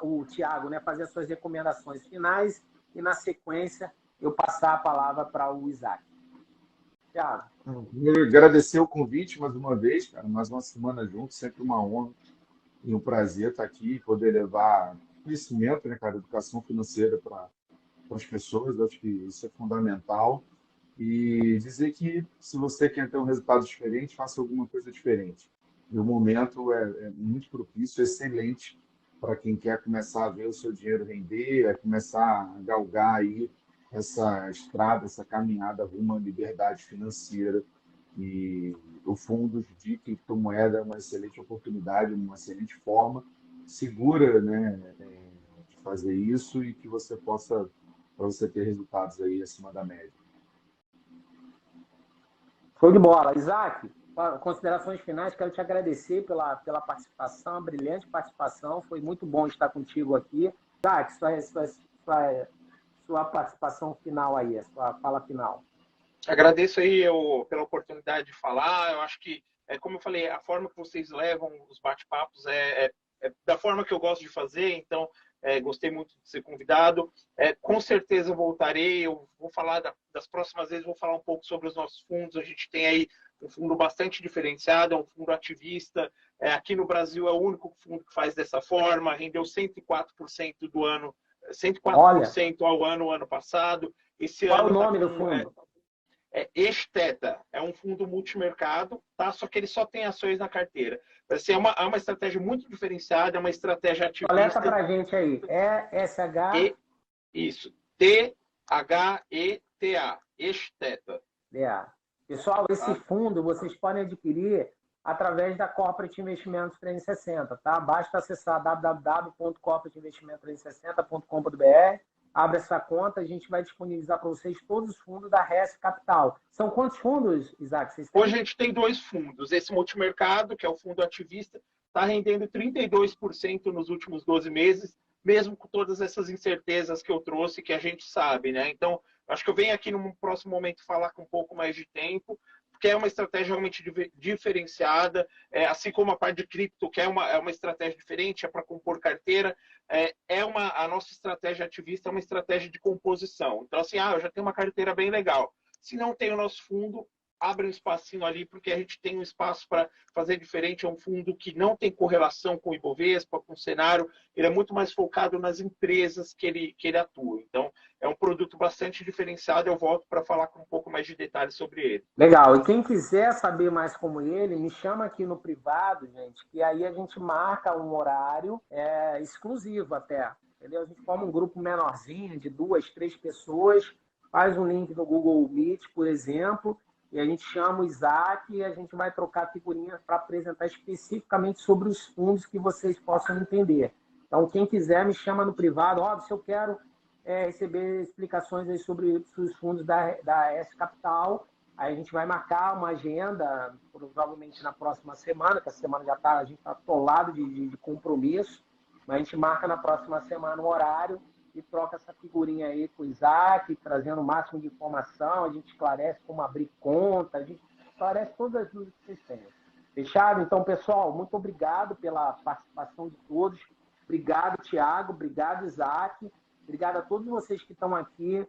o Thiago, né, fazer as suas recomendações finais e, na sequência, eu passar a palavra para o Isaac. Thiago. Primeiro, agradecer o convite mais uma vez, cara, mais uma semana juntos, sempre uma honra e um prazer estar aqui e poder levar conhecimento, né, cara, educação financeira para as pessoas. Eu acho que isso é fundamental. E dizer que se você quer ter um resultado diferente, faça alguma coisa diferente. E o momento é muito propício, excelente para quem quer começar a ver o seu dinheiro render, começar a galgar aí essa estrada, essa caminhada rumo à liberdade financeira. E o fundo de criptomoeda é uma excelente oportunidade, uma excelente forma segura, né, de fazer isso e que você possa, para você ter resultados aí acima da média. Show de bola. Isaac, considerações finais, quero te agradecer pela participação, brilhante participação, foi muito bom estar contigo aqui. Isaac, sua participação final aí, sua fala final. Agradeço aí pela oportunidade de falar. Eu acho que, como eu falei, a forma que vocês levam os bate-papos é da forma que eu gosto de fazer, então gostei muito de ser convidado. Com certeza voltarei, eu vou falar das próximas vezes, vou falar um pouco sobre os nossos fundos. A gente tem aí um fundo bastante diferenciado, é um fundo ativista. Aqui no Brasil é o único fundo que faz dessa forma, rendeu 104% do ano, 104% ao ano passado. Esse Qual ano é o nome do fundo? Esteta, é um fundo multimercado, tá? Só que ele só tem ações na carteira. Assim, é uma estratégia muito diferenciada, é uma estratégia ativista. Coleta para a gente aí. Isso. T-H-E-T-A. Esteta. Pessoal, esse fundo vocês podem adquirir através da Corporate Investimentos 360, tá? Basta acessar www.corporateinvestimento360.com.br, abre essa conta, a gente vai disponibilizar para vocês todos os fundos da RES Capital. São quantos fundos, Isaac? Hoje a gente tem 2 fundos. Esse multimercado, que é o fundo ativista, está rendendo 32% nos últimos 12 meses, mesmo com todas essas incertezas que eu trouxe, que a gente sabe, né? Então, acho que eu venho aqui num próximo momento falar com um pouco mais de tempo, porque é uma estratégia realmente diferenciada, assim como a parte de cripto, que é uma estratégia diferente, é para compor carteira, a nossa estratégia ativista é uma estratégia de composição. Então, assim, eu já tenho uma carteira bem legal. Se não tem o nosso fundo, abre um espacinho ali, porque a gente tem um espaço para fazer diferente. É um fundo que não tem correlação com o Ibovespa, com o cenário. Ele é muito mais focado nas empresas que ele atua. Então, é um produto bastante diferenciado. Eu volto para falar com um pouco mais de detalhes sobre ele. Legal. E quem quiser saber mais como ele, me chama aqui no privado, gente, que aí a gente marca um horário exclusivo até. Entendeu? A gente forma um grupo menorzinho, de 2, 3 pessoas, faz um link no Google Meet, por exemplo, e a gente chama o Isaac e a gente vai trocar figurinhas para apresentar especificamente sobre os fundos que vocês possam entender. Então, quem quiser, me chama no privado. Se eu quero receber explicações aí sobre os fundos da S Capital, aí a gente vai marcar uma agenda, provavelmente na próxima semana, que a semana já está, a gente está atolado de compromisso, mas a gente marca na próxima semana um horário e troca essa figurinha aí com o Isaac, trazendo o máximo de informação, a gente esclarece como abrir conta, a gente esclarece todas as dúvidas que vocês têm. Fechado? Então, pessoal, muito obrigado pela participação de todos. Obrigado, Thiago. Obrigado, Isaac. Obrigado a todos vocês que estão aqui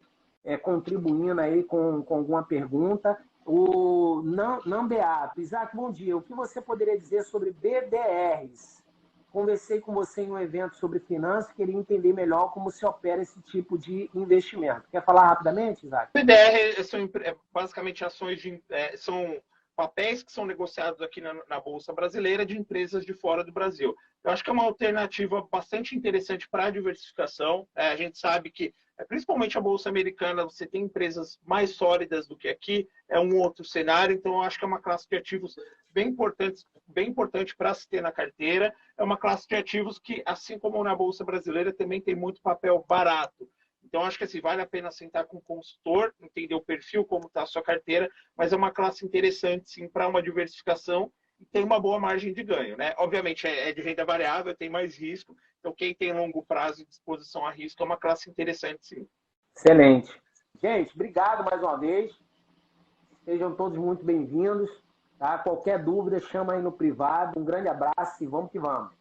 contribuindo aí com alguma pergunta. O não Beato. Isaac, bom dia. O que você poderia dizer sobre BDRs? Conversei com você em um evento sobre finanças, queria entender melhor como se opera esse tipo de investimento. Quer falar rapidamente, Isaac? BDR são basicamente ações são papéis que são negociados aqui na Bolsa Brasileira de empresas de fora do Brasil. Eu acho que é uma alternativa bastante interessante para a diversificação. A gente sabe que, principalmente a Bolsa Americana, você tem empresas mais sólidas do que aqui, é um outro cenário, então eu acho que é uma classe de ativos bem importante para se ter na carteira. É uma classe de ativos que, assim como na Bolsa Brasileira, também tem muito papel barato. Então, acho que assim, vale a pena sentar com o consultor, entender o perfil, como está a sua carteira, mas é uma classe interessante, sim, para uma diversificação e tem uma boa margem de ganho, né? Obviamente, é de renda variável, tem mais risco, então quem tem longo prazo e disposição a risco é uma classe interessante, sim. Excelente. Gente, obrigado mais uma vez. Sejam todos muito bem-vindos. Tá? Qualquer dúvida, chama aí no privado. Um grande abraço e vamos que vamos.